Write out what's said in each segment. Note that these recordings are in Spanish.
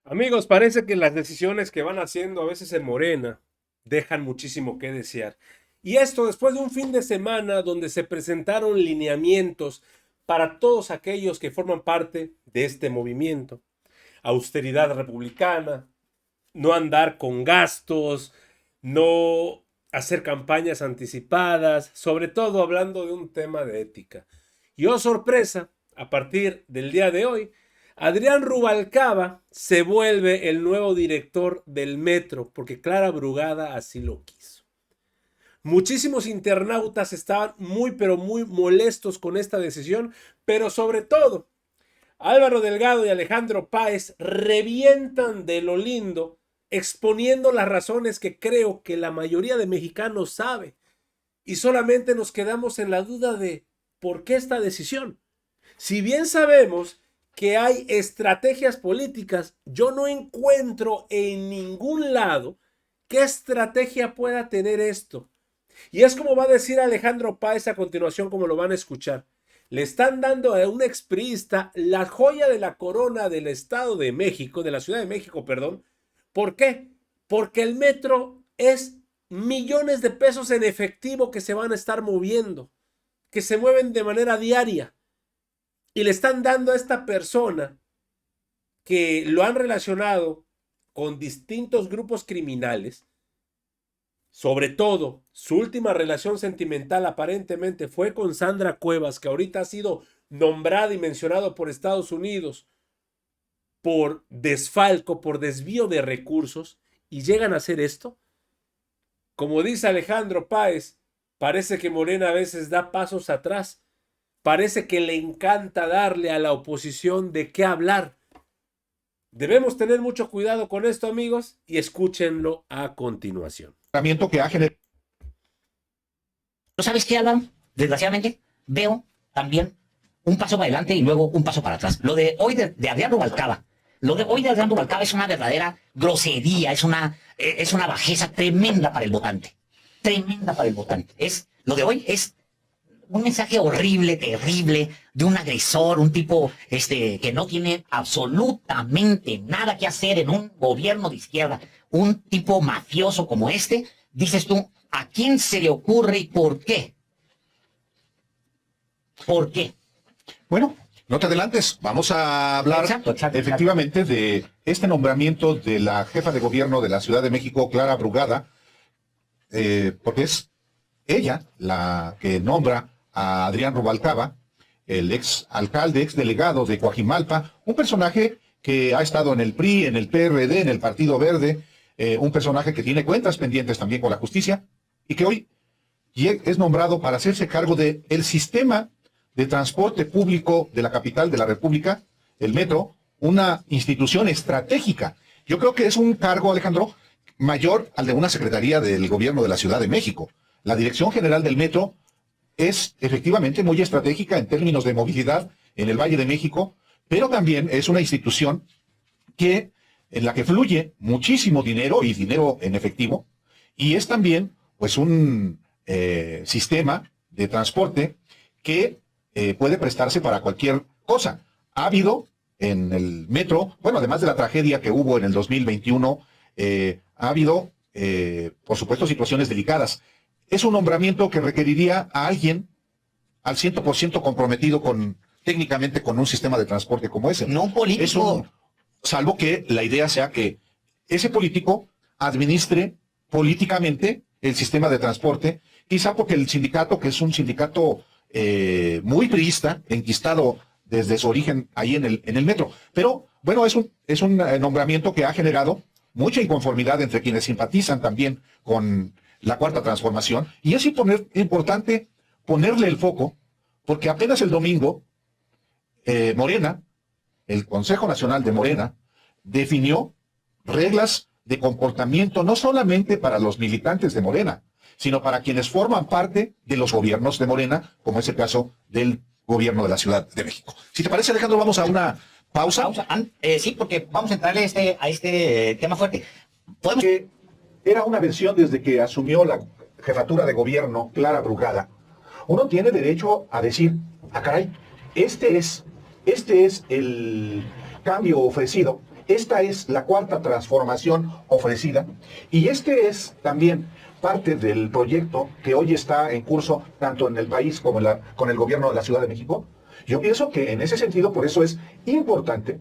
Amigos, parece que las decisiones que van haciendo a veces en Morena dejan muchísimo que desear. Y esto después de un fin de semana donde se presentaron lineamientos para todos aquellos que forman parte de este movimiento. Austeridad republicana, no andar con gastos, no hacer campañas anticipadas, sobre todo hablando de un tema de ética. Y oh sorpresa, a partir del día de hoy, Adrián Rubalcaba se vuelve el nuevo director del metro, porque Clara Brugada así lo quiso. Muchísimos internautas estaban muy pero muy molestos con esta decisión, pero sobre todo Álvaro Delgado y Alejandro Páez revientan de lo lindo, exponiendo las razones que creo que la mayoría de mexicanos sabe. Y solamente nos quedamos en la duda de ¿por qué esta decisión? Si bien sabemos que hay estrategias políticas, yo no encuentro en ningún lado qué estrategia pueda tener esto. Y es como va a decir Alejandro Páez a continuación, como lo van a escuchar. Le están dando a un expriista la joya de la corona del Estado de México, de la Ciudad de México, perdón. ¿Por qué? Porque el metro es millones de pesos en efectivo que se van a estar moviendo, que se mueven de manera diaria. Y le están dando a esta persona que lo han relacionado con distintos grupos criminales. Sobre todo, su última relación sentimental aparentemente fue con Sandra Cuevas, que ahorita ha sido nombrada y mencionado por Estados Unidos por desfalco, por desvío de recursos, y llegan a hacer esto. Como dice Alejandro Páez, parece que Morena a veces da pasos atrás, parece que le encanta darle a la oposición de qué hablar. Debemos tener mucho cuidado con esto, amigos, y escúchenlo a continuación. Que ha generado. ¿No sabes qué, Alan? Desgraciadamente, veo también un paso para adelante y luego un paso para atrás. Lo de hoy de Adrián Rubalcaba. Lo de hoy de Adrián Rubalcaba es una verdadera grosería, es una bajeza tremenda para el votante. Tremenda para el votante. Lo de hoy es un mensaje horrible, terrible, de un agresor, un tipo que no tiene absolutamente nada que hacer en un gobierno de izquierda. Un tipo mafioso como este, dices tú, ¿a quién se le ocurre y por qué? ¿Por qué? Bueno, no te adelantes, vamos a hablar efectivamente de este nombramiento de la jefa de gobierno de la Ciudad de México, Clara Brugada, porque es ella la que nombra a Adrián Rubalcaba, el ex alcalde, ex delegado de Coajimalpa, un personaje que ha estado en el PRI, en el PRD, en el Partido Verde, un personaje que tiene cuentas pendientes también con la justicia y que hoy es nombrado para hacerse cargo del sistema de transporte público de la capital de la República, el metro, una institución estratégica. Yo creo que es un cargo, Alejandro, mayor al de una secretaría del gobierno de la Ciudad de México. La Dirección General del Metro es efectivamente muy estratégica en términos de movilidad en el Valle de México, pero también es una institución en la que fluye muchísimo dinero y dinero en efectivo, y es también pues un sistema de transporte que puede prestarse para cualquier cosa. Ha habido en el metro, bueno, además de la tragedia que hubo en el 2021, ha habido, por supuesto, situaciones delicadas. Es un nombramiento que requeriría a alguien al 100% comprometido técnicamente con un sistema de transporte como ese. No político. Salvo que la idea sea que ese político administre políticamente el sistema de transporte, quizá porque el sindicato, que es un sindicato muy priista, enquistado desde su origen ahí en el metro. Pero, bueno, es un nombramiento que ha generado mucha inconformidad entre quienes simpatizan también con la Cuarta Transformación, y es importante ponerle el foco, porque apenas el domingo, Morena, el Consejo Nacional de Morena, definió reglas de comportamiento no solamente para los militantes de Morena, sino para quienes forman parte de los gobiernos de Morena, como es el caso del gobierno de la Ciudad de México. Si te parece, Alejandro, vamos a una pausa. Sí, porque vamos a entrarle a este tema fuerte. Podemos... Que era una versión desde que asumió la jefatura de gobierno Clara Brugada. Uno tiene derecho a decir, caray, este es el cambio ofrecido Esta es la cuarta transformación ofrecida y este es también parte del proyecto que hoy está en curso tanto en el país como con el gobierno de la Ciudad de México. Yo pienso que en ese sentido, por eso es importante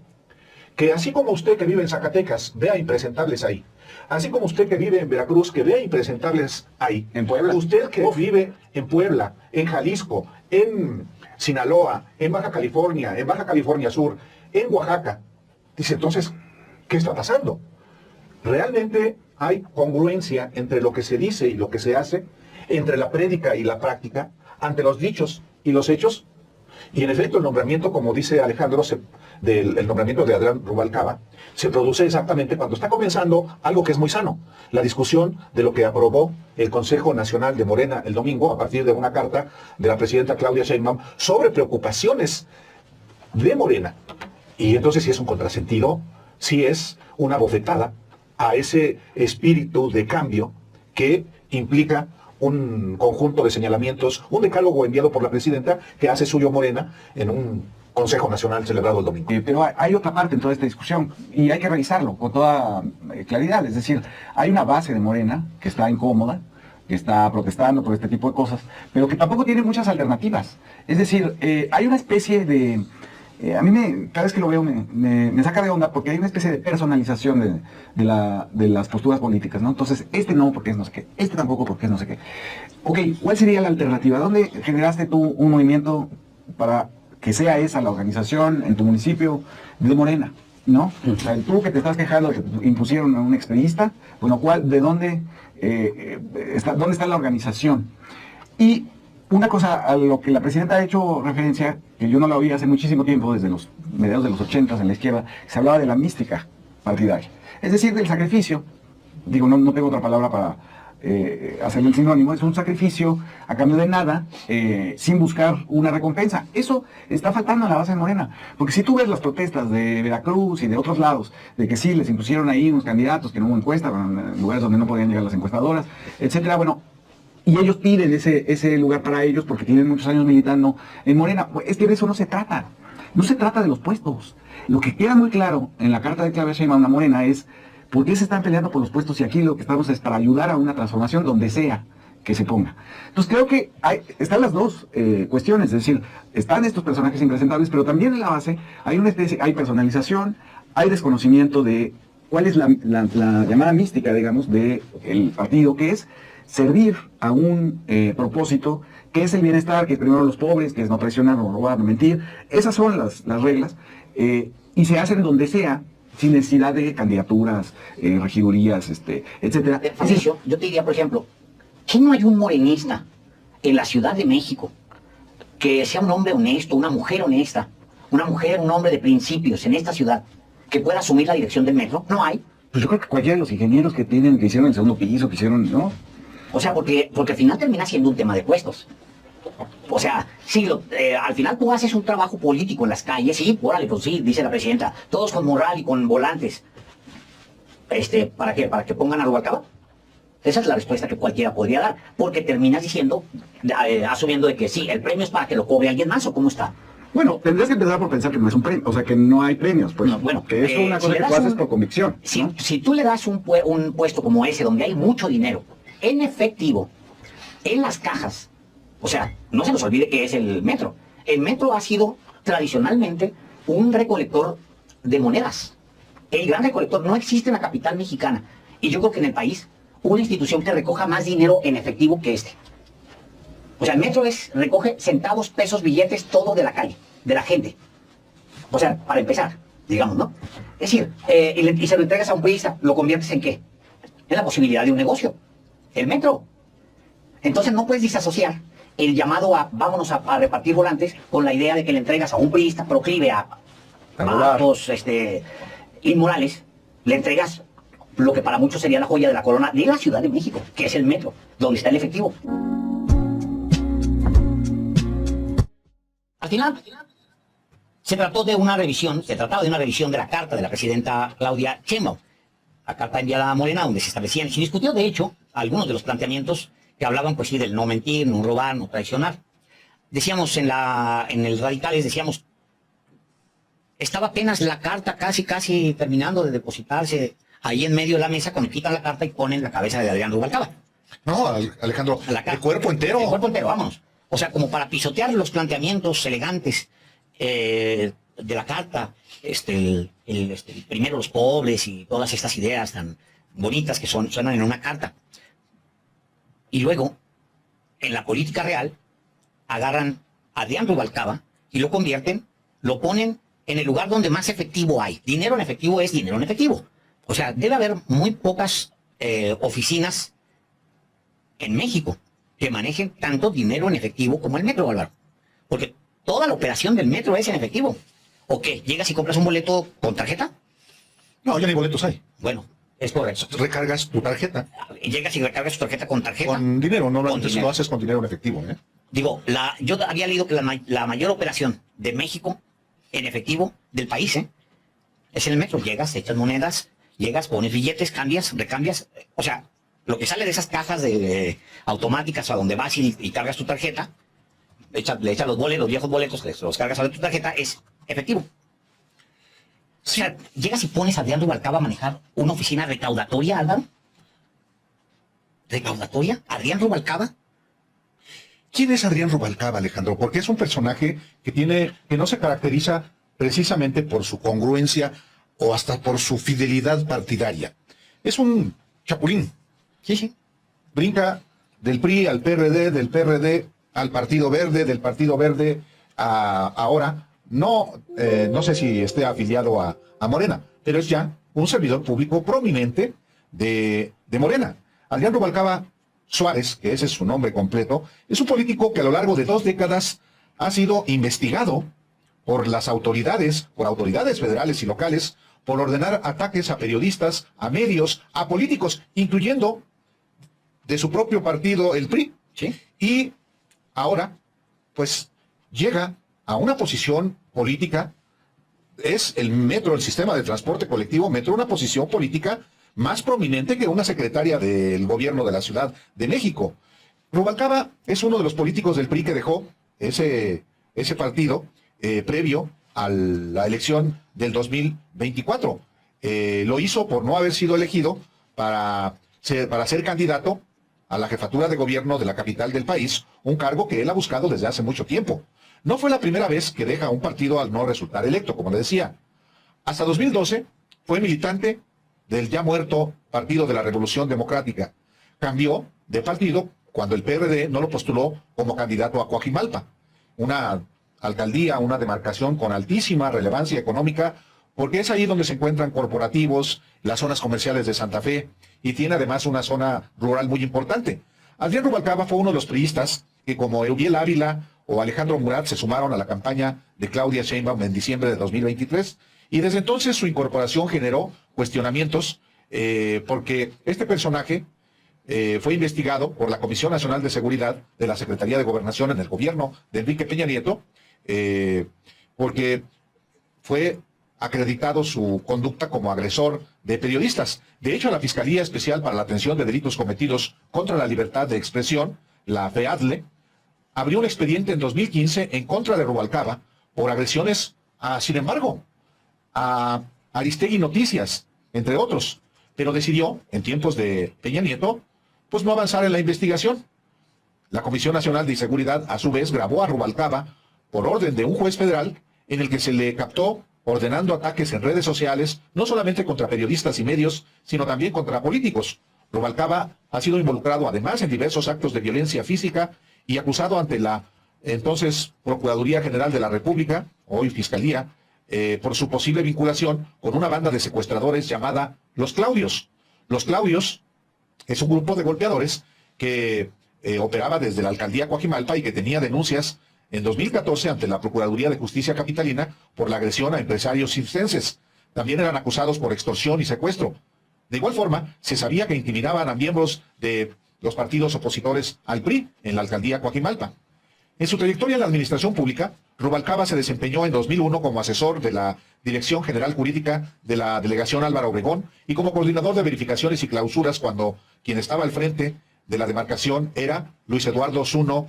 que así como usted que vive en Zacatecas vea impresentables ahí, así como usted que vive en Veracruz que vea impresentables ahí, en Puebla, usted que vive en Puebla, en Jalisco, en Sinaloa, en Baja California Sur, en Oaxaca, dice entonces, ¿qué está pasando? ¿Realmente hay congruencia entre lo que se dice y lo que se hace, entre la prédica y la práctica, ante los dichos y los hechos? Y en efecto, el nombramiento, como dice Alejandro, el nombramiento de Adrián Rubalcaba, se produce exactamente cuando está comenzando algo que es muy sano, la discusión de lo que aprobó el Consejo Nacional de Morena el domingo, a partir de una carta de la presidenta Claudia Sheinbaum, sobre preocupaciones de Morena. Y entonces sí es un contrasentido, sí es una bofetada a ese espíritu de cambio que implica un conjunto de señalamientos, un decálogo enviado por la presidenta que hace suyo Morena en un Consejo Nacional celebrado el domingo. Pero hay otra parte en toda esta discusión y hay que revisarlo con toda claridad. Es decir, hay una base de Morena que está incómoda, que está protestando por este tipo de cosas, pero que tampoco tiene muchas alternativas. Es decir, hay una especie de... a mí cada vez que lo veo me saca de onda porque hay una especie de personalización de las posturas políticas, ¿no? Entonces, este no porque es no sé qué, este tampoco porque es no sé qué. Ok, ¿cuál sería la alternativa? ¿Dónde generaste tú un movimiento para que sea esa la organización en tu municipio de Morena, ¿no? O sea, tú que te estás quejando que impusieron a un expedista, bueno, ¿de dónde está la organización? Y una cosa a lo que la presidenta ha hecho referencia, que yo no la oí hace muchísimo tiempo, desde los mediados de los 80 en la izquierda, se hablaba de la mística partidaria. Es decir, del sacrificio, digo, no tengo otra palabra para hacerle el sinónimo, es un sacrificio a cambio de nada, sin buscar una recompensa. Eso está faltando en la base de Morena, porque si tú ves las protestas de Veracruz y de otros lados, de que sí, les impusieron ahí unos candidatos que no hubo encuesta, en lugares donde no podían llegar las encuestadoras, etcétera, bueno, y ellos piden ese lugar para ellos porque tienen muchos años militando en Morena. Es que de eso no se trata. No se trata de los puestos. Lo que queda muy claro en la carta de Claudia Sheinbaum a Morena es por qué se están peleando por los puestos y aquí lo que estamos es para ayudar a una transformación donde sea que se ponga. Entonces creo que están las dos cuestiones, es decir, están estos personajes impresentables, pero también en la base hay personalización, hay desconocimiento de cuál es la llamada mística, digamos, del partido, que es servir a un propósito que es el bienestar, que es primero los pobres, que es no traicionar, no robar, no mentir. Esas son las reglas y se hacen donde sea, sin necesidad de candidaturas, regidurías, etcétera. Patricio, yo te diría, por ejemplo, ¿que no hay un morenista en la Ciudad de México que sea un hombre honesto, una mujer honesta, una mujer, un hombre de principios en esta ciudad que pueda asumir la dirección del metro? No hay. Pues yo creo que cualquiera de los ingenieros que hicieron el segundo piso, que hicieron, ¿no? O sea, porque al final termina siendo un tema de puestos. O sea, sí, al final tú haces un trabajo político en las calles, sí, órale, pues sí, dice la presidenta, todos con morral y con volantes. ¿Para qué? ¿Para que pongan a Rubalcaba? Esa es la respuesta que cualquiera podría dar, porque terminas diciendo, asumiendo de que sí, el premio es para que lo cobre alguien más, ¿o cómo está? Bueno, tendrías que empezar por pensar que no es un premio, o sea, que no hay premios, pues. No, bueno, que es una cosa que tú haces por convicción. Si tú le das un puesto como ese, donde hay mucho dinero, en efectivo, en las cajas, o sea, no se nos olvide que es el metro. El metro ha sido tradicionalmente un recolector de monedas. El gran recolector no existe en la capital mexicana. Y yo creo que en el país, una institución que recoja más dinero en efectivo que este. O sea, el metro recoge centavos, pesos, billetes, todo de la calle, de la gente. O sea, para empezar, digamos, ¿no? Es decir, y se lo entregas a un priista, ¿lo conviertes en qué? En la posibilidad de un negocio. El metro. Entonces no puedes disasociar el llamado a vámonos a repartir volantes con la idea de que le entregas a un priista proclive a actos inmorales, le entregas lo que para muchos sería la joya de la corona de la Ciudad de México, que es el metro, donde está el efectivo. Al final, se trataba de una revisión de la carta de la presidenta Claudia Sheinbaum, la carta enviada a Morena, donde se establecían, se discutió de hecho algunos de los planteamientos que hablaban pues sí del no mentir, no robar, no traicionar. Decíamos en el Radicales, decíamos, estaba apenas la carta casi terminando de depositarse ahí en medio de la mesa, cuando quitan la carta y ponen la cabeza de Adrián Rubalcaba. No, Alejandro, el cuerpo entero. El cuerpo entero, vámonos. O sea, como para pisotear los planteamientos elegantes de la carta, primero los pobres y todas estas ideas tan bonitas que suenan en una carta. Y luego, en la política real, agarran a Adrián Rubalcaba y lo convierten, lo ponen en el lugar donde más efectivo hay. Dinero en efectivo es dinero en efectivo. O sea, debe haber muy pocas oficinas en México que manejen tanto dinero en efectivo como el metro, Álvaro. Porque toda la operación del metro es en efectivo. ¿O qué? ¿Llegas y compras un boleto con tarjeta? No, ya ni boletos hay. Bueno, es correcto. Recargas tu tarjeta. Llegas y recargas tu tarjeta con tarjeta. Con dinero, no Con dinero. lo haces con dinero en efectivo, ¿eh? Digo, yo había leído que la mayor operación de México en efectivo del país, es en el metro. Llegas, echas monedas, llegas, pones billetes, cambias, recambias. O sea, lo que sale de esas cajas automáticas a donde vas y cargas tu tarjeta, le echas los viejos boletos, los cargas a tu tarjeta, es efectivo. Sí. O sea, llegas y pones a Adrián Rubalcaba a manejar una oficina recaudatoria, Álvaro. ¿Recaudatoria? ¿Adrián Rubalcaba? ¿Quién es Adrián Rubalcaba, Alejandro? Porque es un personaje que no se caracteriza precisamente por su congruencia o hasta por su fidelidad partidaria. Es un chapulín. Sí. Brinca del PRI al PRD, del PRD al Partido Verde, del Partido Verde a ahora. No sé si esté afiliado a Morena, pero es ya un servidor público prominente de Morena. Adrián Rubalcaba Suárez, que ese es su nombre completo, es un político que a lo largo de 2 décadas ha sido investigado por autoridades federales y locales, por ordenar ataques a periodistas, a medios, a políticos, incluyendo de su propio partido, el PRI. ¿Sí? Y ahora, pues, llega a una posición política, es el metro, el sistema de transporte colectivo metro, una posición política más prominente que una secretaria del gobierno de la Ciudad de México. Rubalcaba es uno de los políticos del PRI que dejó ese partido previo a la elección del 2024. Lo hizo por no haber sido elegido para ser candidato a la jefatura de gobierno de la capital del país, un cargo que él ha buscado desde hace mucho tiempo. No fue la primera vez que deja un partido al no resultar electo, como le decía. Hasta 2012 fue militante del ya muerto Partido de la Revolución Democrática. Cambió de partido cuando el PRD no lo postuló como candidato a Coajimalpa, una alcaldía, una demarcación con altísima relevancia económica, porque es ahí donde se encuentran corporativos, las zonas comerciales de Santa Fe, y tiene además una zona rural muy importante. Adrián Rubalcaba fue uno de los priistas que, como Euriel Ávila o Alejandro Murat, se sumaron a la campaña de Claudia Sheinbaum en diciembre de 2023, y desde entonces su incorporación generó cuestionamientos, porque este personaje fue investigado por la Comisión Nacional de Seguridad de la Secretaría de Gobernación en el gobierno de Enrique Peña Nieto, porque fue acreditado su conducta como agresor de periodistas. De hecho, la Fiscalía Especial para la Atención de Delitos Cometidos contra la Libertad de Expresión, la FEADLE, abrió un expediente en 2015 en contra de Rubalcaba por agresiones sin embargo, a Aristegui Noticias, entre otros, pero decidió, en tiempos de Peña Nieto, pues no avanzar en la investigación. La Comisión Nacional de Seguridad, a su vez, grabó a Rubalcaba por orden de un juez federal en el que se le captó ordenando ataques en redes sociales, no solamente contra periodistas y medios, sino también contra políticos. Rubalcaba ha sido involucrado además en diversos actos de violencia física y acusado ante la entonces Procuraduría General de la República, hoy Fiscalía, por su posible vinculación con una banda de secuestradores llamada Los Claudios. Los Claudios es un grupo de golpeadores que operaba desde la alcaldía Coajimalpa y que tenía denuncias en 2014 ante la Procuraduría de Justicia Capitalina por la agresión a empresarios circenses. También eran acusados por extorsión y secuestro. De igual forma, se sabía que intimidaban a miembros de los partidos opositores al PRI en la alcaldía Coajimalpa. En su trayectoria en la administración pública, Rubalcaba se desempeñó en 2001 como asesor de la Dirección General Jurídica de la Delegación Álvaro Obregón y como coordinador de verificaciones y clausuras cuando quien estaba al frente de la demarcación era Luis Eduardo Zuno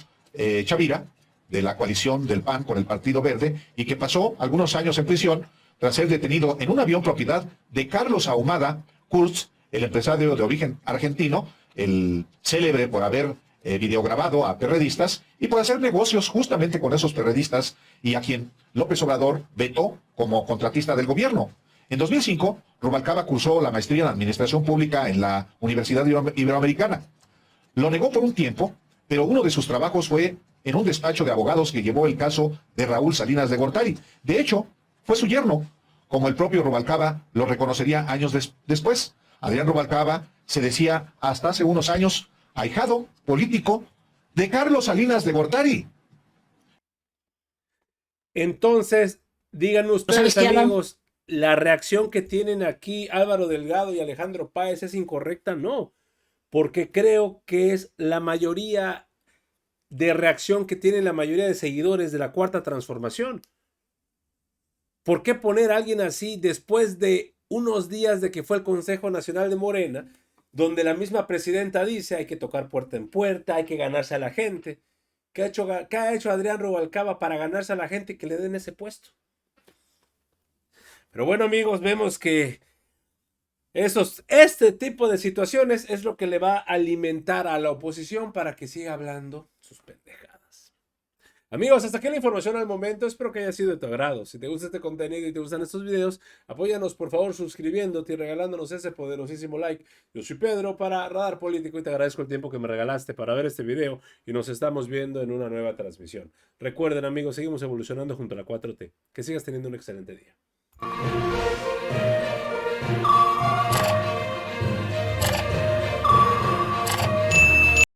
Chavira, de la coalición del PAN con el Partido Verde, y que pasó algunos años en prisión tras ser detenido en un avión propiedad de Carlos Ahumada Kurz, el empresario de origen argentino, el célebre por haber videograbado a perredistas y por hacer negocios justamente con esos perredistas y a quien López Obrador vetó como contratista del gobierno. En 2005, Rubalcaba cursó la maestría en Administración Pública en la Universidad Iberoamericana. Lo negó por un tiempo, pero uno de sus trabajos fue en un despacho de abogados que llevó el caso de Raúl Salinas de Gortari. De hecho, fue su yerno, como el propio Rubalcaba lo reconocería años después. Adrián Rubalcaba se decía hasta hace unos años ahijado político de Carlos Salinas de Gortari. Entonces, díganme ustedes, ¿Sabes qué, Alan? amigos, ¿la reacción que tienen aquí Álvaro Delgado y Alejandro Páez es incorrecta? No, porque creo que es la mayoría de reacción que tiene la mayoría de seguidores de la Cuarta Transformación. ¿Por qué poner a alguien así después de unos días de que fue el Consejo Nacional de Morena, donde la misma presidenta dice hay que tocar puerta en puerta, hay que ganarse a la gente? ¿Qué ha hecho Adrián Rubalcaba para ganarse a la gente y que le den ese puesto? Pero bueno, amigos, vemos que este tipo de situaciones es lo que le va a alimentar a la oposición para que siga hablando sus pendejadas. Amigos, hasta aquí la información al momento. Espero que haya sido de tu agrado. Si te gusta este contenido y te gustan estos videos, apóyanos por favor suscribiéndote y regalándonos ese poderosísimo like. Yo soy Pedro para Radar Político y te agradezco el tiempo que me regalaste para ver este video y nos estamos viendo en una nueva transmisión. Recuerden, amigos, seguimos evolucionando junto a la 4T. Que sigas teniendo un excelente día.